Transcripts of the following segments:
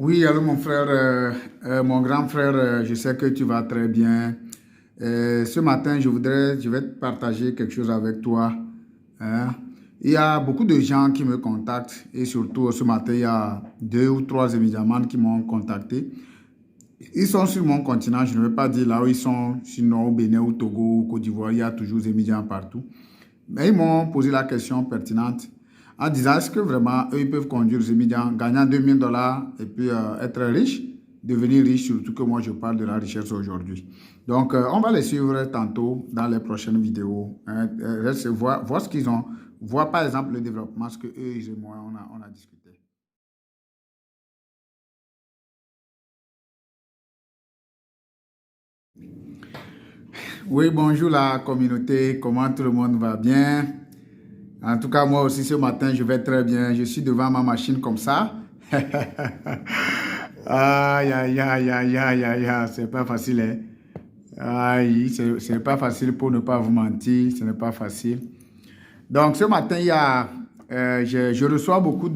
Oui, allô mon frère, mon grand frère, je sais que tu vas très bien. Ce matin, je vais te partager quelque chose avec toi, hein. Il y a beaucoup de gens qui me contactent et surtout ce matin, il y a deux ou trois émigrants qui m'ont contacté. Ils sont sur mon continent, je ne vais pas dire là où ils sont, sinon au Bénin, au Togo, au Côte d'Ivoire, il y a toujours des émigrants partout. Mais ils m'ont posé la question pertinente en disant est-ce que vraiment eux ils peuvent conduire ces médias gagnant 2000 dollars et puis être riches, devenir riche, surtout que moi je parle de la richesse aujourd'hui. Donc on va les suivre tantôt dans les prochaines vidéos, hein, voir ce qu'ils ont, voir par exemple le développement, ce que eux et moi on a discuté. Oui, bonjour la communauté, comment tout le monde va bien? En tout cas, moi aussi ce matin, je vais très bien. Je suis devant ma machine comme ça. Aïe, aïe, aïe, aïe, aïe, aïe, aïe, c'est pas facile, hein? Aïe, c'est pas facile pour ne pas vous mentir, ce n'est pas facile. Donc, ce matin, je reçois beaucoup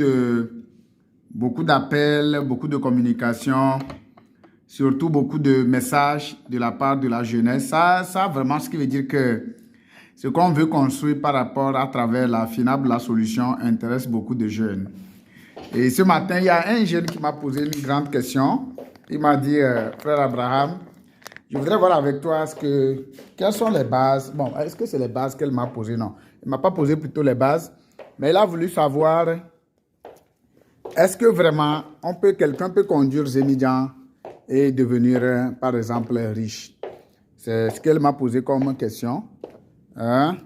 d'appels, beaucoup de communications, surtout beaucoup de messages de la part de la jeunesse. Ça vraiment, ce qui veut dire que ce qu'on veut construire par rapport à travers la finable, la solution intéresse beaucoup de jeunes. Et ce matin, il y a un jeune qui m'a posé une grande question. Il m'a dit, frère Abraham, je voudrais voir avec toi quelles sont les bases. Bon, est-ce que c'est les bases qu'elle m'a posées? Non, il ne m'a pas posé plutôt les bases, mais il a voulu savoir, est-ce que vraiment quelqu'un peut conduire Zemidian et devenir, par exemple, riche? C'est ce qu'elle m'a posé comme question. Hein?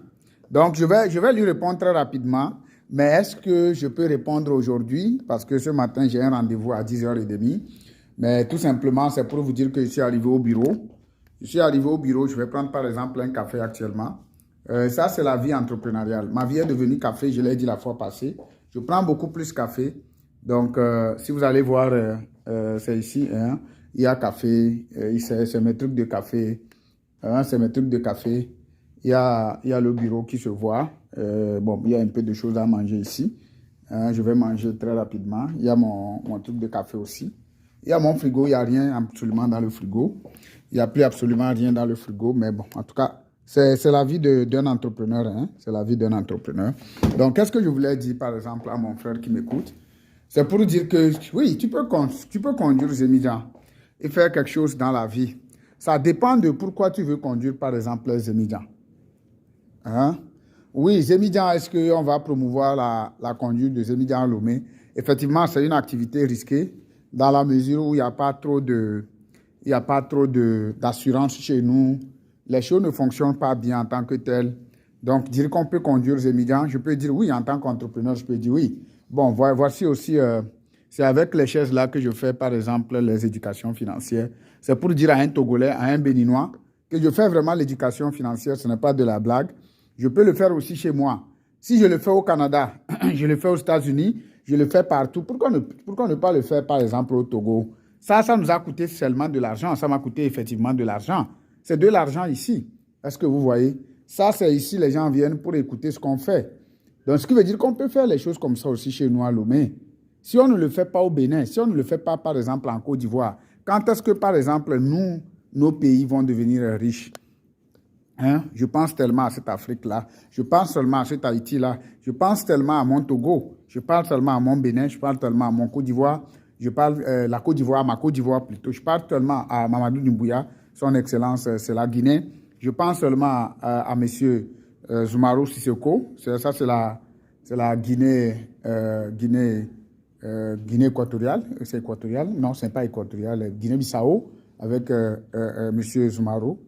Donc, je vais lui répondre très rapidement. Mais est-ce que je peux répondre aujourd'hui? Parce que ce matin, j'ai un rendez-vous à 10h30. Mais tout simplement, c'est pour vous dire que je suis arrivé au bureau. Je suis arrivé au bureau, je vais prendre par exemple un café actuellement. Ça, c'est la vie entrepreneuriale. Ma vie est devenue café, je l'ai dit la fois passée. Je prends beaucoup plus café. Donc, si vous allez voir, c'est ici, hein, il y a café, c'est mes trucs de café. Hein, c'est mes trucs de café. Il y a le bureau qui se voit. Bon, il y a un peu de choses à manger ici. Hein, je vais manger très rapidement. Il y a mon truc de café aussi. Il y a mon frigo, il n'y a rien absolument dans le frigo. Il n'y a plus absolument rien dans le frigo. Mais bon, en tout cas, c'est la vie d'un entrepreneur. Hein? C'est la vie d'un entrepreneur. Donc, qu'est-ce que je voulais dire, par exemple, à mon frère qui m'écoute? C'est pour dire que, oui, tu peux conduire Zemidian et faire quelque chose dans la vie. Ça dépend de pourquoi tu veux conduire, par exemple, Zemidian. Hein? Oui, Zemidian, est-ce qu'on va promouvoir la conduite de Zemidian à Lomé? Effectivement, c'est une activité risquée dans la mesure où il y a pas trop d'assurance chez nous. Les choses ne fonctionnent pas bien en tant que telles. Donc, dire qu'on peut conduire Zemidian, je peux dire oui, en tant qu'entrepreneur, je peux dire oui. Bon, voici aussi, c'est avec les chaises là que je fais, par exemple, les éducations financières. C'est pour dire à un Togolais, à un Béninois, que je fais vraiment l'éducation financière, ce n'est pas de la blague. Je peux le faire aussi chez moi. Si je le fais au Canada, je le fais aux États-Unis, je le fais partout. Pourquoi ne pas le faire, par exemple, au Togo? Ça nous a coûté seulement de l'argent. Ça m'a coûté effectivement de l'argent. C'est de l'argent ici. Est-ce que vous voyez? Ça, c'est ici, les gens viennent pour écouter ce qu'on fait. Donc, ce qui veut dire qu'on peut faire les choses comme ça aussi chez nous à Lomé. Si on ne le fait pas au Bénin, si on ne le fait pas, par exemple, en Côte d'Ivoire, quand est-ce que, par exemple, nos pays vont devenir riches? Hein? Je pense tellement à cette Afrique-là, je pense seulement à cet Haïti-là, je pense tellement à mon Togo, je parle tellement à mon Bénin, je parle tellement à mon Côte d'Ivoire, je parle la Côte d'Ivoire, ma Côte d'Ivoire plutôt, je parle tellement à Mamadou Doumbouya, son excellence, c'est la Guinée, je pense seulement à monsieur Zoumaro Sissoko, ça c'est la Guinée, Guinée équatoriale, c'est équatorial, non, c'est pas équatorial, Guinée-Bissau, avec M. Zoumaro,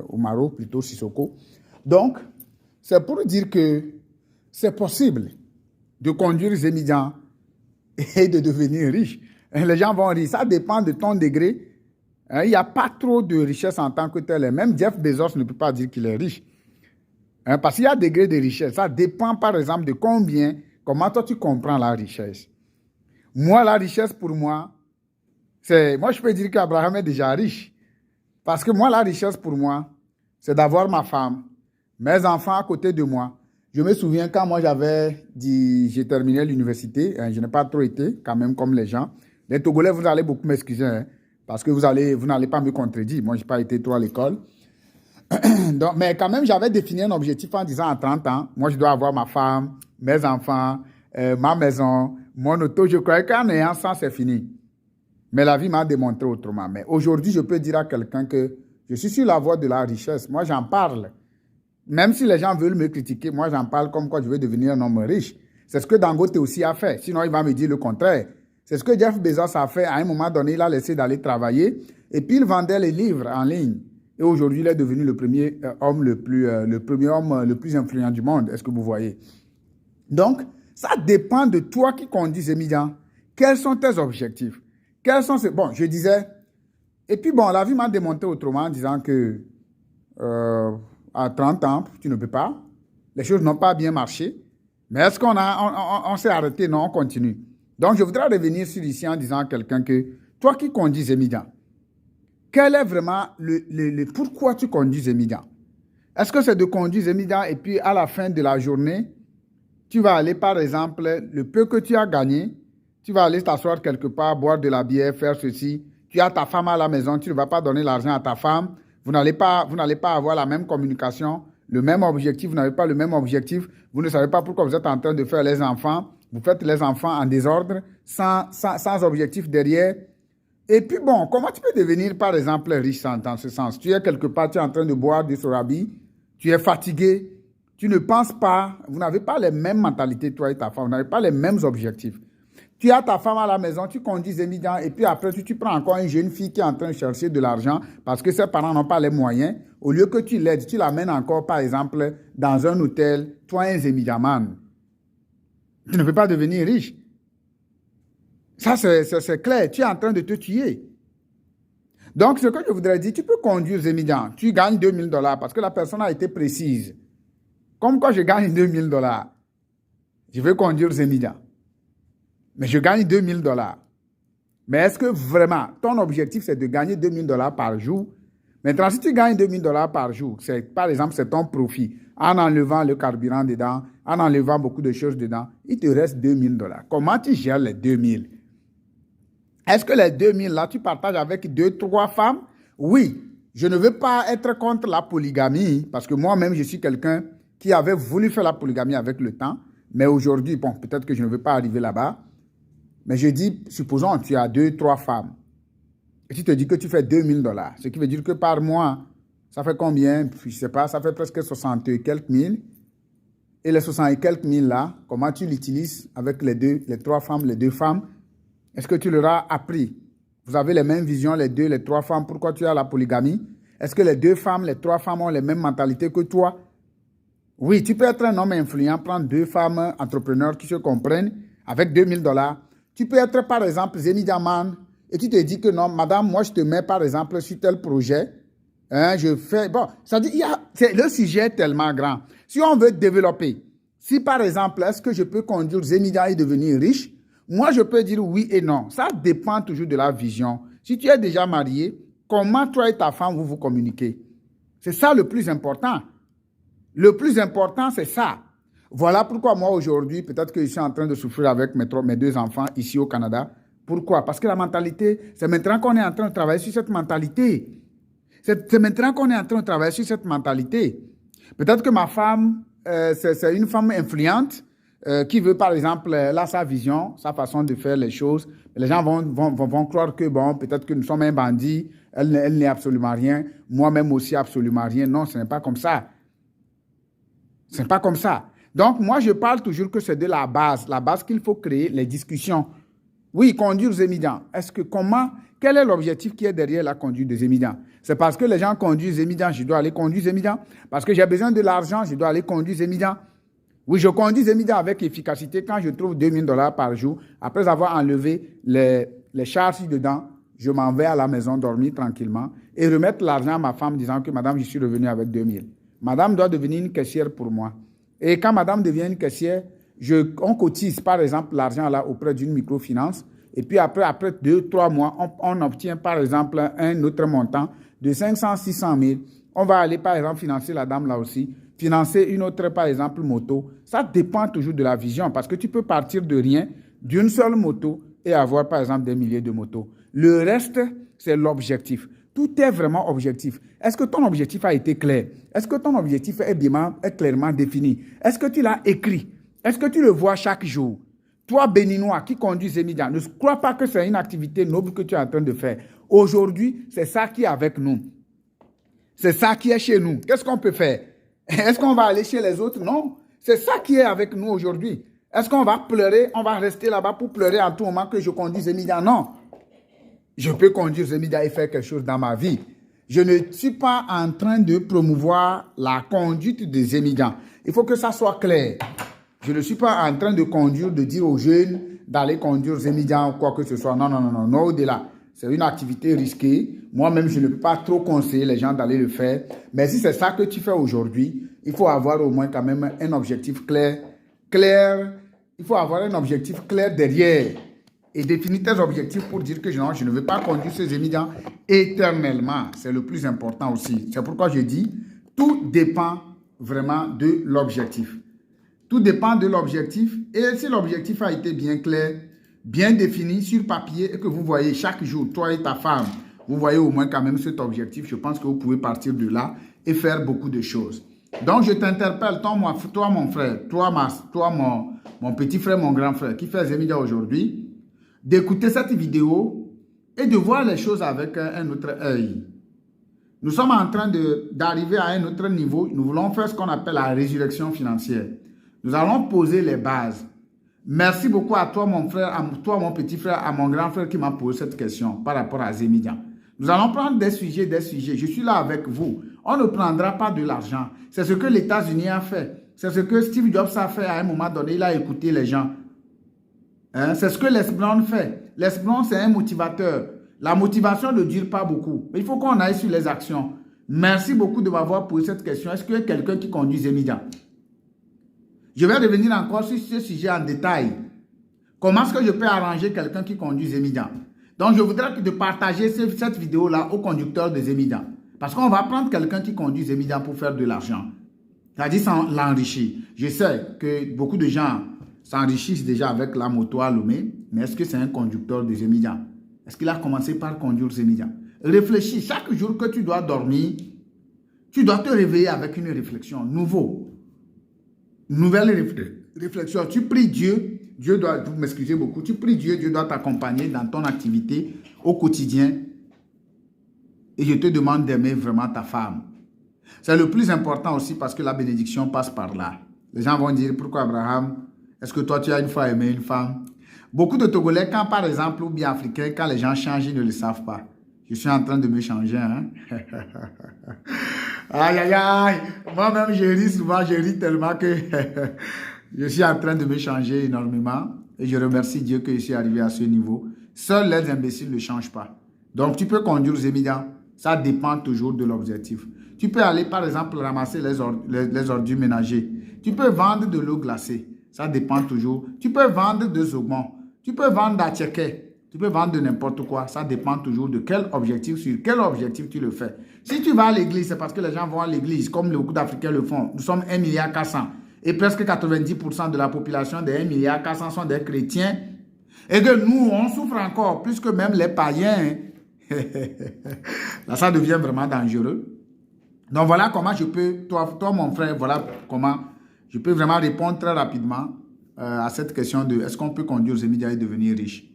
Oumaro, plutôt Sissoko. Donc, c'est pour dire que c'est possible de conduire Zemidian et de devenir riche. Les gens vont rire. Ça dépend de ton degré. Il n'y a pas trop de richesse en tant que tel. Même Jeff Bezos ne peut pas dire qu'il est riche. Parce qu'il y a des degrés de richesse. Ça dépend, par exemple, de comment toi tu comprends la richesse. Moi, la richesse, pour moi, moi, je peux dire qu'Abraham est déjà riche. Parce que moi, la richesse pour moi, c'est d'avoir ma femme, mes enfants à côté de moi. Je me souviens quand moi j'ai terminé l'université, je n'ai pas trop été quand même comme les gens. Les Togolais, vous allez beaucoup m'excuser, hein, parce que vous n'allez pas me contredire. Moi, je n'ai pas été trop à l'école. Donc, mais quand même, j'avais défini un objectif en disant à 30 ans, moi, je dois avoir ma femme, mes enfants, ma maison, mon auto. Je croyais qu'en ayant ça, c'est fini. Mais la vie m'a démontré autrement. Mais aujourd'hui, je peux dire à quelqu'un que je suis sur la voie de la richesse. Moi, j'en parle. Même si les gens veulent me critiquer, moi, j'en parle comme quoi je veux devenir un homme riche. C'est ce que Dangote aussi a fait. Sinon, il va me dire le contraire. C'est ce que Jeff Bezos a fait. À un moment donné, il a laissé d'aller travailler. Et puis, il vendait les livres en ligne. Et aujourd'hui, il est devenu le premier homme le plus influent du monde. Est-ce que vous voyez? Donc, ça dépend de toi qui conduis, Zemidian. Quels sont tes objectifs? Quels sont ces... Bon, je disais... Et puis, bon, la vie m'a démontré autrement en disant que à 30 ans, tu ne peux pas. Les choses n'ont pas bien marché. Mais est-ce on s'est arrêté? Non, on continue. Donc, je voudrais revenir sur ici en disant à quelqu'un que toi qui conduis, Zemidian, quel est vraiment pourquoi tu conduis Zemidian? Est-ce que c'est de conduire Zemidian et puis à la fin de la journée, tu vas aller, par exemple, le peu que tu as gagné, tu vas aller t'asseoir quelque part, boire de la bière, faire ceci. Tu as ta femme à la maison, tu ne vas pas donner l'argent à ta femme. Vous n'allez pas avoir la même communication, le même objectif, vous n'avez pas le même objectif. Vous ne savez pas pourquoi vous êtes en train de faire les enfants. Vous faites les enfants en désordre, sans objectif derrière. Et puis bon, comment tu peux devenir, par exemple, riche dans ce sens? Tu es quelque part, tu es en train de boire du sorabi, tu es fatigué, tu ne penses pas, vous n'avez pas les mêmes mentalités, toi et ta femme, vous n'avez pas les mêmes objectifs. Tu as ta femme à la maison, tu conduis Zemidian, et puis après, tu prends encore une jeune fille qui est en train de chercher de l'argent parce que ses parents n'ont pas les moyens. Au lieu que tu l'aides, tu l'amènes encore, par exemple, dans un hôtel, toi un Zemidiaman. Tu ne peux pas devenir riche. Ça, c'est clair. Tu es en train de te tuer. Donc, ce que je voudrais dire, tu peux conduire Zemidian. Tu gagnes $2000 parce que la personne a été précise. Comme quand je gagne $2000, je vais conduire Zemidian. Mais je gagne $2000. Mais est-ce que vraiment, ton objectif, c'est de gagner $2000 par jour? Maintenant, si tu gagnes $2000 par jour, par exemple, c'est ton profit, en enlevant le carburant dedans, en enlevant beaucoup de choses dedans, il te reste $2000. Comment tu gères les 2000? Est-ce que les 2000 là, tu partages avec 2-3 femmes? Oui, je ne veux pas être contre la polygamie, parce que moi-même, je suis quelqu'un qui avait voulu faire la polygamie avec le temps, mais aujourd'hui, bon, peut-être que je ne veux pas arriver là-bas, mais je dis, supposons, tu as 2-3 femmes, et tu te dis que tu fais $2000, ce qui veut dire que par mois, ça fait combien? Je ne sais pas, ça fait presque 60 et quelques mille. Et les 60 et quelques mille là, comment tu l'utilises avec les 3 femmes, les 2 femmes? Est-ce que tu leur as appris? Vous avez les mêmes visions, les 2, les 3 femmes, pourquoi tu as la polygamie? Est-ce que les 2 femmes, les 3 femmes ont les mêmes mentalités que toi? Oui, tu peux être un homme influent, prendre 2 femmes entrepreneurs qui se comprennent avec $2000. Tu peux être, par exemple, Zemidiaman, et tu te dis que non, madame, moi, je te mets, par exemple, sur tel projet. Hein, je fais... Bon, ça dit, le sujet est tellement grand. Si on veut développer, si, par exemple, est-ce que je peux conduire Zemidian et devenir riche? Moi, je peux dire oui et non. Ça dépend toujours de la vision. Si tu es déjà marié, comment toi et ta femme vous communiquez? C'est ça le plus important. Le plus important, c'est ça. Voilà pourquoi moi, aujourd'hui, peut-être que je suis en train de souffrir avec mes 2 enfants ici au Canada. Pourquoi? Parce que la mentalité, c'est maintenant qu'on est en train de travailler sur cette mentalité. C'est maintenant qu'on est en train de travailler sur cette mentalité. Peut-être que ma femme, c'est une femme influente qui veut, par exemple, là, sa vision, sa façon de faire les choses. Les gens vont croire que, bon, peut-être que nous sommes un bandit, elle n'est absolument rien, moi-même aussi absolument rien. Non, ce n'est pas comme ça. Ce n'est pas comme ça. Donc, moi, je parle toujours que c'est de la base qu'il faut créer, les discussions. Oui, conduire Zemidian. Quel est l'objectif qui est derrière la conduite de Zemidian? C'est parce que les gens conduisent Zemidian, je dois aller conduire Zemidian. Parce que j'ai besoin de l'argent, je dois aller conduire Zemidian. Oui, je conduis Zemidian avec efficacité quand je trouve $2000 par jour. Après avoir enlevé les charges dedans, je m'en vais à la maison dormir tranquillement et remettre l'argent à ma femme disant que madame, je suis revenu avec 2000. Madame doit devenir une caissière pour moi. Et quand madame devient une caissière, on cotise par exemple l'argent là auprès d'une microfinance. Et puis après 2-3 mois, on obtient par exemple un autre montant de 500-600 000. On va aller par exemple financer la dame là aussi, financer une autre par exemple moto. Ça dépend toujours de la vision parce que tu peux partir de rien, d'une seule moto, et avoir, par exemple, des milliers de motos. Le reste, c'est l'objectif. Tout est vraiment objectif. Est-ce que ton objectif a été clair? Est-ce que ton objectif est clairement défini? Est-ce que tu l'as écrit? Est-ce que tu le vois chaque jour? Toi, Béninois, qui conduis Zemidia, ne crois pas que c'est une activité noble que tu es en train de faire. Aujourd'hui, c'est ça qui est avec nous. C'est ça qui est chez nous. Qu'est-ce qu'on peut faire? Est-ce qu'on va aller chez les autres? Non. C'est ça qui est avec nous aujourd'hui. Est-ce qu'on va pleurer? On va rester là-bas pour pleurer à tout moment que je conduis Zemidia? Non. Je peux conduire Zemidia et faire quelque chose dans ma vie. Je ne suis pas en train de promouvoir la conduite de Zemidia. Il faut que ça soit clair. Je ne suis pas en train de conduire, de dire aux jeunes d'aller conduire Zemidia ou quoi que ce soit. Non, non, non, non, non, au-delà. C'est une activité risquée. Moi-même, je ne peux pas trop conseiller les gens d'aller le faire. Mais si c'est ça que tu fais aujourd'hui, il faut avoir au moins quand même un objectif clair. Il faut avoir un objectif clair derrière. Et définir tes objectifs pour dire que non, je ne veux pas conduire ces Zemidia éternellement. C'est le plus important aussi. C'est pourquoi je dis, tout dépend vraiment de l'objectif. Tout dépend de l'objectif. Et si l'objectif a été bien clair, bien défini sur papier et que vous voyez chaque jour, toi et ta femme, vous voyez au moins quand même cet objectif, je pense que vous pouvez partir de là et faire beaucoup de choses. Donc, je t'interpelle, toi, mon frère, toi, mon petit frère, mon grand frère, qui fait Zemidia aujourd'hui, d'écouter cette vidéo et de voir les choses avec un autre œil. Nous sommes en train d'arriver à un autre niveau. Nous voulons faire ce qu'on appelle la résurrection financière. Nous allons poser les bases. Merci beaucoup à toi, mon frère, à toi, mon petit frère, à mon grand frère qui m'a posé cette question par rapport à Zemidia. Nous allons prendre des sujets. Je suis là avec vous. On ne prendra pas de l'argent. C'est ce que les États-Unis a fait. C'est ce que Steve Jobs a fait à un moment donné. Il a écouté les gens. Hein? C'est ce que Les Brown fait. Les Brown, c'est un motivateur. La motivation ne dure pas beaucoup. Mais il faut qu'on aille sur les actions. Merci beaucoup de m'avoir posé cette question. Est-ce qu'il y a quelqu'un qui conduit Zemidia? Je vais revenir encore sur ce sujet en détail. Comment est-ce que je peux arranger quelqu'un qui conduit Zemidia? Donc, je voudrais de partager cette vidéo-là au conducteur de Zemidia. Parce qu'on va prendre quelqu'un qui conduit Zemidia pour faire de l'argent. C'est-à-dire sans l'enrichir. Je sais que beaucoup de gens s'enrichissent déjà avec la moto à Lomé, mais est-ce que c'est un conducteur de Zemidia? Est-ce qu'il a commencé par conduire Zemidia? Réfléchis. Chaque jour que tu dois dormir, tu dois te réveiller avec une réflexion nouvelle réflexion. Tu pries Dieu. Dieu doit, vous m'excusez beaucoup, tu pries Dieu, Dieu doit t'accompagner dans ton activité au quotidien. Et je te demande d'aimer vraiment ta femme. C'est le plus important aussi parce que la bénédiction passe par là. Les gens vont dire, pourquoi Abraham, est-ce que toi tu as une fois aimé une femme? Beaucoup de Togolais, quand par exemple, ou bien Africains, quand les gens changent, ils ne le savent pas. Je suis en train de me changer. Hein? Aïe, aïe, aïe. Moi-même, je ris souvent, je ris tellement que je suis en train de me changer énormément. Et je remercie Dieu que je suis arrivé à ce niveau. Seuls les imbéciles ne changent pas. Donc, tu peux conduire Zemidia. Ça dépend toujours de l'objectif. Tu peux aller, par exemple, ramasser les ordures ménagers. Tu peux vendre de l'eau glacée. Ça dépend toujours. Tu peux vendre de zogon. Tu peux vendre d'attiéké. Tu peux vendre de n'importe quoi. Ça dépend toujours de quel objectif, sur quel objectif tu le fais. Si tu vas à l'église, c'est parce que les gens vont à l'église, comme beaucoup d'Africains le font. Nous sommes 1,4 milliard. Et presque 90% de la population des 1,4 milliard sont des chrétiens. Et que nous, on souffre encore, plus que même les païens. Là, ça devient vraiment dangereux. Donc, voilà comment je peux, toi mon frère, voilà comment je peux vraiment répondre très rapidement à cette question de est-ce qu'on peut conduire Zemidia et devenir riche?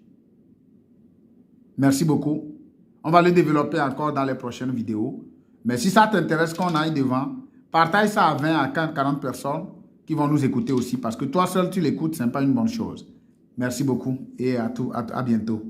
Merci beaucoup. On va le développer encore dans les prochaines vidéos. Mais si ça t'intéresse qu'on aille devant, partage ça à 20 à 40 personnes qui vont nous écouter aussi. Parce que toi seul, tu l'écoutes, ce n'est pas une bonne chose. Merci beaucoup et à bientôt.